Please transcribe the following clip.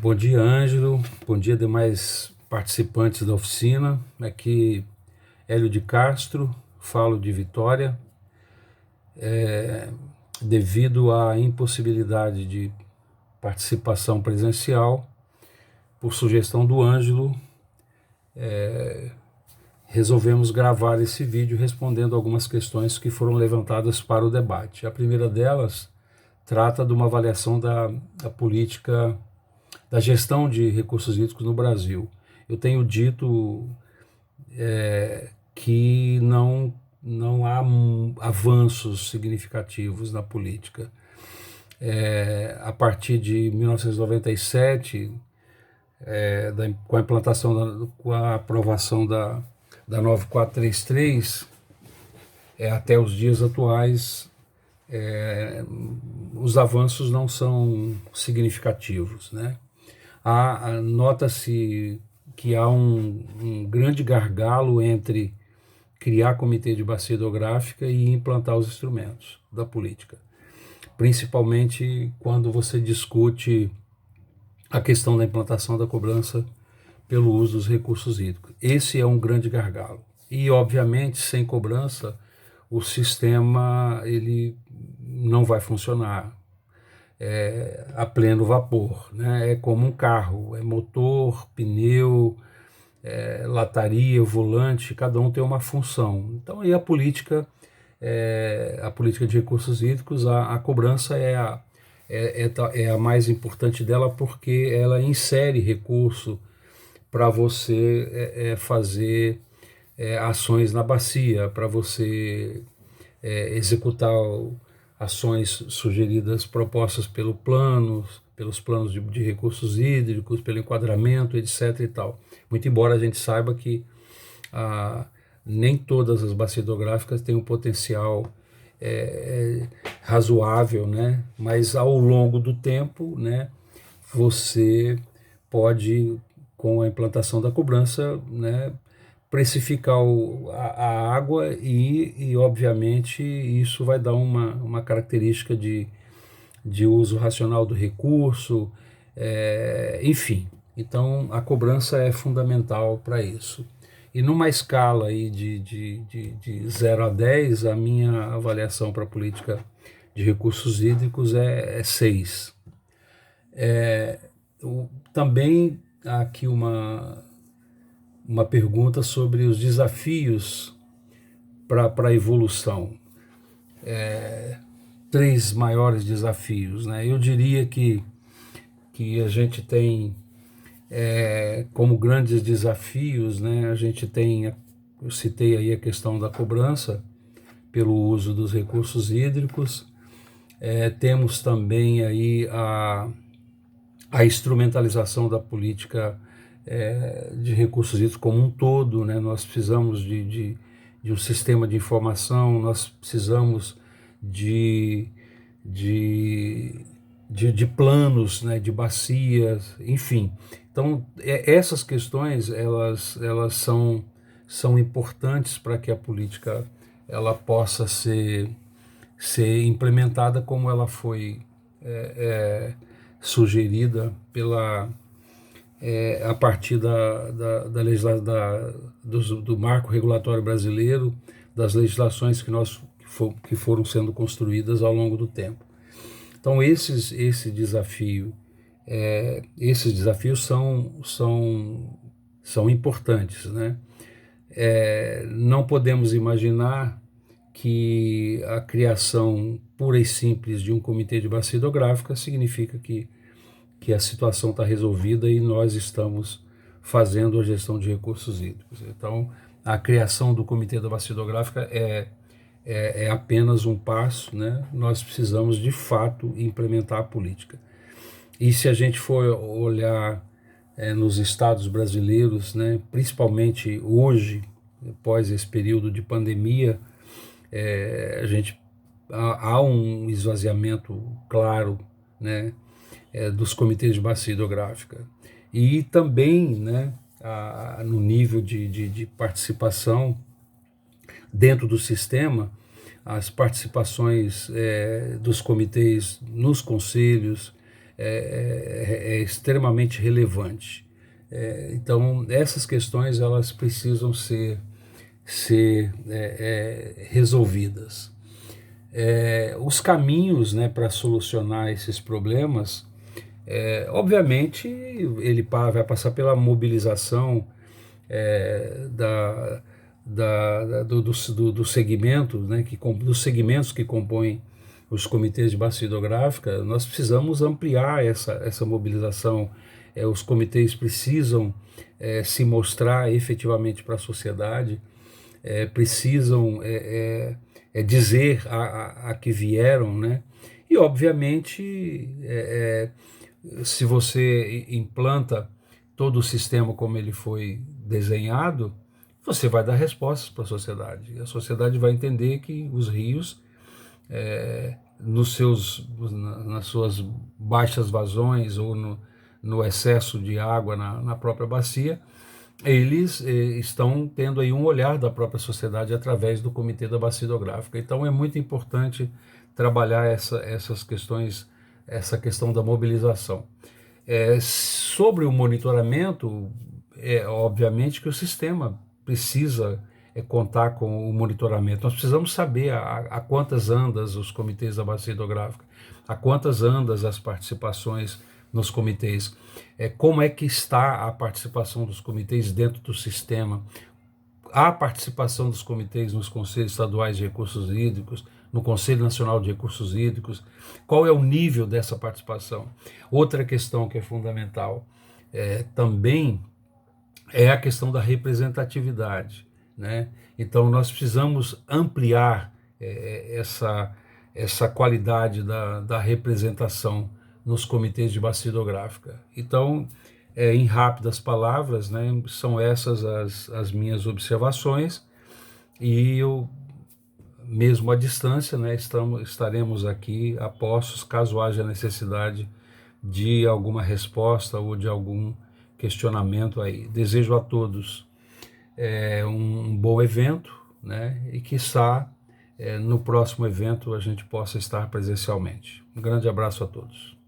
Bom dia, Ângelo. Bom dia, demais participantes da oficina. Aqui, Hélio de Castro, falo de Vitória. Devido à impossibilidade de participação presencial, por sugestão do Ângelo, resolvemos gravar esse vídeo respondendo algumas questões que foram levantadas para o debate. A primeira delas trata de uma avaliação da política da gestão de recursos hídricos no Brasil. Eu tenho dito que não há avanços significativos na política. A partir de 1997, com a implantação, com a aprovação da 9433, até os dias atuais, os avanços não são significativos, né? Nota-se que há um grande gargalo entre criar comitê de bacia hidrográfica e implantar os instrumentos da política, principalmente quando você discute a questão da implantação da cobrança pelo uso dos recursos hídricos. Esse é um grande gargalo. E, obviamente, sem cobrança, o sistema ele não vai funcionar a pleno vapor, né? É como um carro, é motor, pneu, lataria, volante, cada um tem uma função. Então aí a política de recursos hídricos, a cobrança é a mais importante dela, porque ela insere recurso para você fazer ações na bacia, para você executar ações sugeridas, propostas pelos planos de recursos hídricos, pelo enquadramento, etc. e tal. Muito embora a gente saiba que nem todas as bacias hidrográficas têm um potencial razoável, né? Mas ao longo do tempo, né, você pode, com a implantação da cobrança, né, precificar a água e, obviamente, isso vai dar uma característica de uso racional do recurso, enfim. Então, a cobrança é fundamental para isso. E numa escala aí de 0 a 10, a minha avaliação para a política de recursos hídricos é 6. Também há aqui uma pergunta sobre os desafios para a evolução. 3 maiores desafios, né? Eu diria que a gente tem como grandes desafios, né? A gente tem, eu citei aí a questão da cobrança pelo uso dos recursos hídricos. Temos também aí a instrumentalização da política de recursos hídricos como um todo, né? Nós precisamos de um sistema de informação, nós precisamos de planos, né? De bacias, enfim. Então, essas questões elas são importantes para que a política ela possa ser implementada como ela foi sugerida a partir do marco regulatório brasileiro, das legislações que foram sendo construídas ao longo do tempo. Então esses desafios são importantes, né? Não podemos imaginar que a criação pura e simples de um comitê de bacia hidrográfica significa que a situação está resolvida e nós estamos fazendo a gestão de recursos hídricos. Então, a criação do comitê da bacia hidrográfica é apenas um passo, né? Nós precisamos, de fato, implementar a política. E se a gente for olhar nos estados brasileiros, né, principalmente hoje, após esse período de pandemia, há um esvaziamento claro, né, dos comitês de bacia hidrográfica. E também, né, no nível de participação dentro do sistema, as participações dos comitês nos conselhos, é extremamente relevante. Então, essas questões elas precisam ser resolvidas. Os caminhos, né, para solucionar esses problemas, obviamente, ele vai passar pela mobilização dos segmentos, né, dos segmentos que compõem os comitês de bacia hidrográfica. Nós precisamos ampliar essa mobilização. Os comitês precisam se mostrar efetivamente para a sociedade, precisam dizer a que vieram, né? E, obviamente, se você implanta todo o sistema como ele foi desenhado, você vai dar respostas para a sociedade. A sociedade vai entender que os rios, nas suas baixas vazões ou no excesso de água na própria bacia, eles estão tendo aí um olhar da própria sociedade através do Comitê da Bacia Hidrográfica. Então é muito importante trabalhar essas questões, essa questão da mobilização. Sobre o monitoramento, obviamente que o sistema precisa contar com o monitoramento. Nós precisamos saber a quantas andas os comitês da Bacia Hidrográfica, a quantas andas as participações nos comitês, como é que está a participação dos comitês dentro do sistema, a participação dos comitês nos conselhos estaduais de recursos hídricos, no Conselho Nacional de Recursos Hídricos, qual é o nível dessa participação. Outra questão que é fundamental também é a questão da representatividade, né? Então nós precisamos ampliar essa qualidade da representação nos comitês de bacia hidrográfica. Então, em rápidas palavras, né, são essas as minhas observações, e eu, mesmo à distância, né, estaremos aqui a postos caso haja necessidade de alguma resposta ou de algum questionamento aí. Desejo a todos um bom evento, né, e quiçá no próximo evento a gente possa estar presencialmente. Um grande abraço a todos.